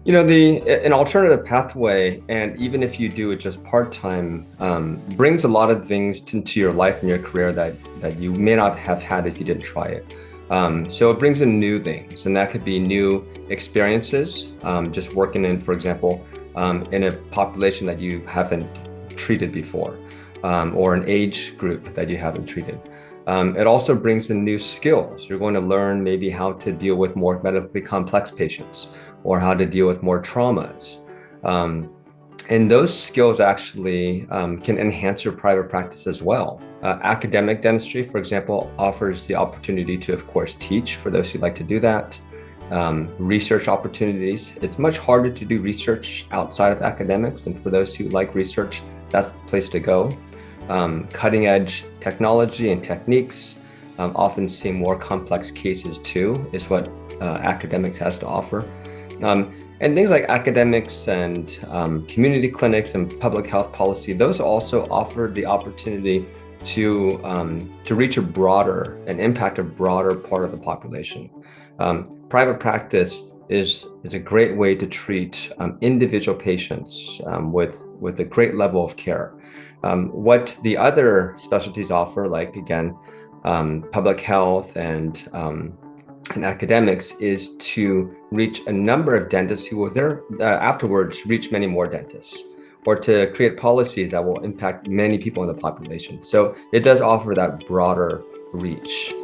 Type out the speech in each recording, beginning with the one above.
An alternative pathway, and even if you do it just part-time, brings a lot of things into your life and your career that you may not have had if you didn't try it. So it brings in new things, and that could be new experiences, just working in, for example, in a population that you haven't treated before, or an age group that you haven't treated. It also brings in new skills. You're going to learn maybe how to deal with more medically complex patients or how to deal with more traumas. And those skills actually can enhance your private practice as well. Academic dentistry, for example, offers the opportunity to, of course, teach for those who like to do that. Research opportunities. It's much harder to do research outside of academics, and for those who like research, that's the place to go. Cutting edge technology and techniques, often seeing more complex cases too, is what academics has to offer. And things like academics and community clinics and public health policy, those also offer the opportunity to reach and impact a broader part of the population. Private practice is a great way to treat individual patients with a great level of care. What the other specialties offer, like again, public health and academics, is to reach a number of dentists who will afterwards reach many more dentists, or to create policies that will impact many people in the population. So it does offer that broader reach.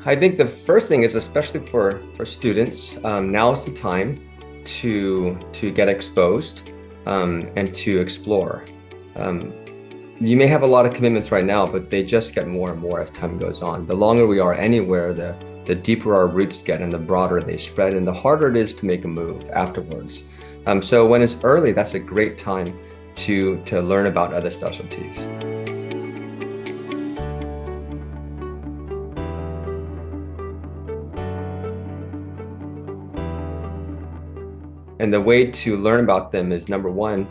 I think the first thing is, especially for students, now is the time to get exposed and to explore. You may have a lot of commitments right now, but they just get more and more as time goes on. The longer we are anywhere, the deeper our roots get and the broader they spread, and the harder it is to make a move afterwards. So when it's early, that's a great time to learn about other specialties. And the way to learn about them is, number one,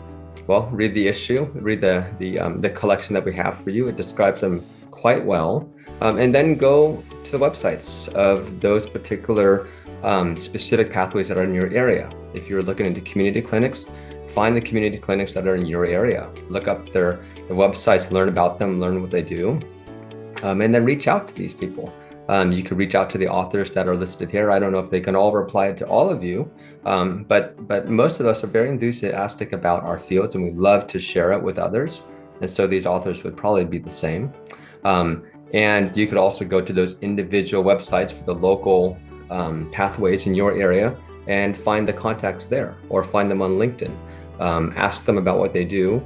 well, read the issue, read the collection that we have for you. It describes them quite well. And then go to the websites of those particular specific pathways that are in your area. If you're looking into community clinics, find the community clinics that are in your area. Look up their websites, learn about them, learn what they do, and then reach out to these people. You could reach out to the authors that are listed here. I don't know if they can all reply to all of you, but most of us are very enthusiastic about our fields, and we love to share it with others. And so these authors would probably be the same. And you could also go to those individual websites for the local pathways in your area and find the contacts there, or find them on LinkedIn. Ask them about what they do,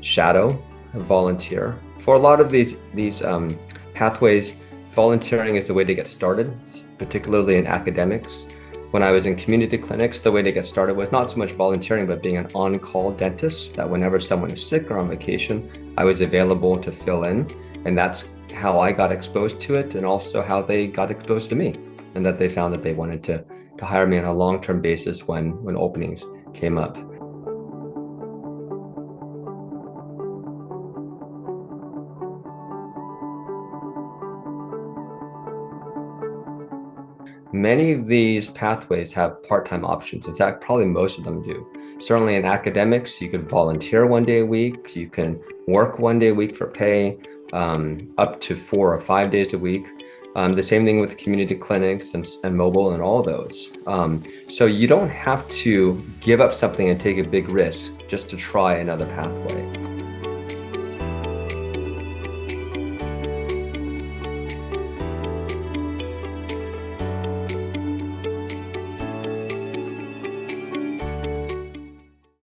shadow, volunteer. For a lot of these pathways, volunteering is the way to get started, particularly in academics. When I was in community clinics, the way to get started was not so much volunteering, but being an on-call dentist, that whenever someone is sick or on vacation, I was available to fill in. And that's how I got exposed to it, and also how they got exposed to me, and that they found that they wanted to hire me on a long-term basis when openings came up. Many of these pathways have part-time options. In fact, probably most of them do. Certainly in academics, you could volunteer 1 day a week. You can work 1 day a week for pay, up to 4 or 5 days a week. The same thing with community clinics and mobile and all those. So you don't have to give up something and take a big risk just to try another pathway.